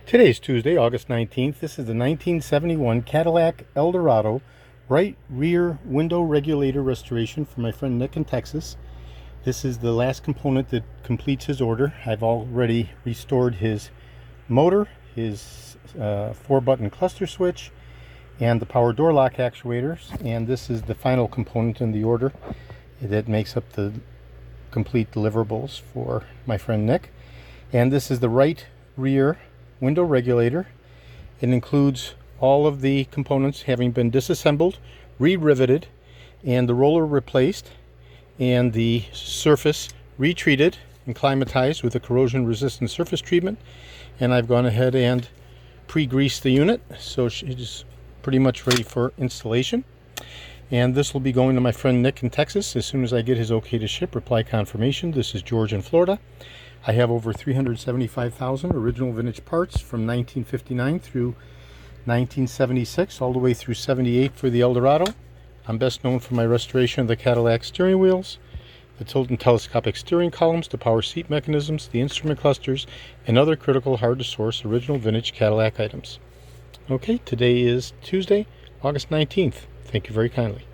Today is Tuesday, August 19th. This is the 1971 Cadillac Eldorado right rear window regulator restoration for my friend Nick in Texas. This is the last component that completes his order. I've already restored his motor, his 4-button cluster switch, and the power door lock actuators. And this is the final component in the order that makes up the complete deliverables for my friend Nick. And this is the right rear window regulator. It includes all of the components having been disassembled, re-riveted, and the roller replaced, and the surface retreated and climatized with a corrosion resistant surface treatment. And I've gone ahead and pre-greased the unit, so it is pretty much ready for installation. And this will be going to my friend Nick in Texas as soon as I get his okay to ship reply confirmation. This is George in Florida. I have over 375,000 original vintage parts from 1959 through 1976, all the way through 78 for the Eldorado. I'm best known for my restoration of the Cadillac steering wheels, the tilt and telescopic steering columns, the power seat mechanisms, the instrument clusters, and other critical hard-to-source original vintage Cadillac items. Okay, today is Tuesday, August 19th. Thank you very kindly.